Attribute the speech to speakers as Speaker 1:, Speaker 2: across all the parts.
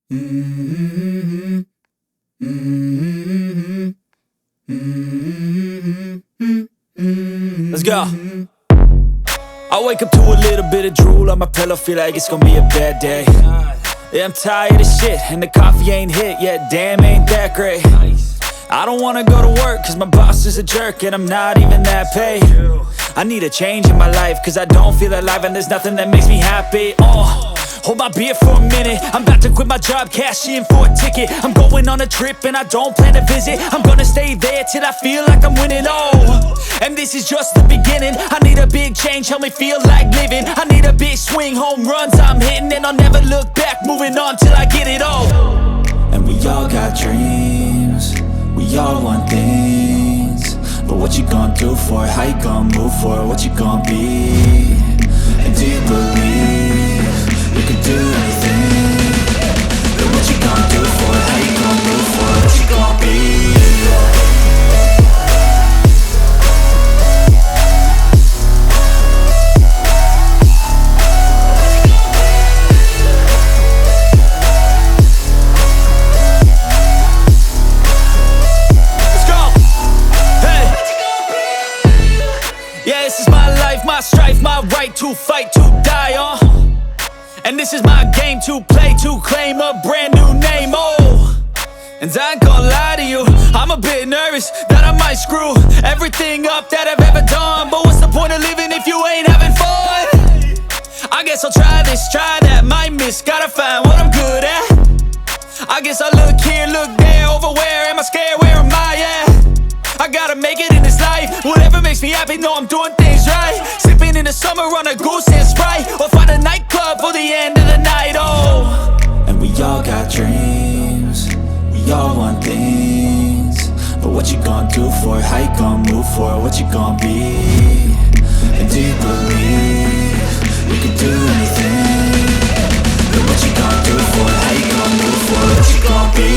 Speaker 1: Mm-hmm. Mm-hmm. Mm-hmm. Let's go. I wake up to a little bit of drool on my pillow, feel like it's gonna be a bad day. Yeah, I'm tired of shit, and the coffee ain't hit yet, damn, ain't that great. I don't wanna go to work, cause my boss is a jerk, and I'm not even that paid. I need a change in my life, cause I don't feel alive, and there's nothing that makes me happy. Hold my beer for a minute, I'm about to quit my job, cash in for a ticket. I'm going on a trip and I don't plan to visit. I'm gonna stay there till I feel like I'm winning, and this is just the beginning. I need a big change, help me feel like living. I need a big swing, home runs I'm hitting, and I'll never look back, moving on till I get it all. And we all got dreams, we all want things, but what you gonna do for it? How you gonna move for it? What you gonna be? And do you believe you can do anything? But what you gonna do for it? How you gonna move for it? What you gonna be? Yeah, this is my life, my strife, my right to fight, to die on. And this is my game to play, to claim a brand new name, And I ain't gonna lie to you, I'm a bit nervous that I might screw everything up that I've ever done. But what's the point of living if you ain't having fun? I guess I'll try this, try that, might miss, gotta find what I'm good at. I guess I look here, look there, over where am I scared, where am I at? I gotta make it in this life, whatever makes me happy, know I'm doing things right. Sipping in the summer on a goose and Sprite, or find a nightclub for the end of the night, And we all got dreams, we all want things, but what you gonna do for it? How you gonna move for it? What you gonna be? And do you believe you can do anything? But what you gonna do for it? How you gonna move for it? What you gonna be?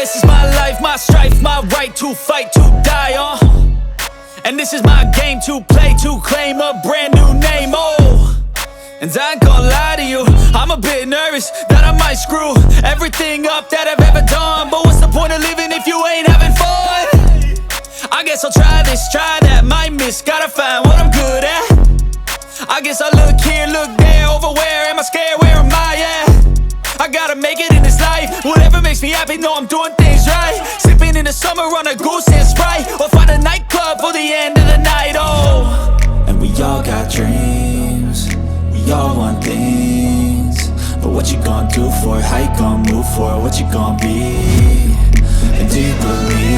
Speaker 1: This is my life, my strife, my right to fight, to die on. And this is my game to play, to claim a brand new name, And I ain't gonna lie to you, I'm a bit nervous that I might screw everything up that I've ever done. But what's the point of living if you ain't having fun? I guess I'll try this, try that, might miss, gotta find what I'm good at. I guess I look here, look there, over where am I scared, where am I at? I gotta make it in this life, whatever makes me happy, know I'm doing things right. Sipping in the summer on a goose and Sprite, or find a nightclub for the end of the night, And we all got dreams, we all want things, but what you gonna do for it? How you gonna move for it? What you gonna be? And do you believe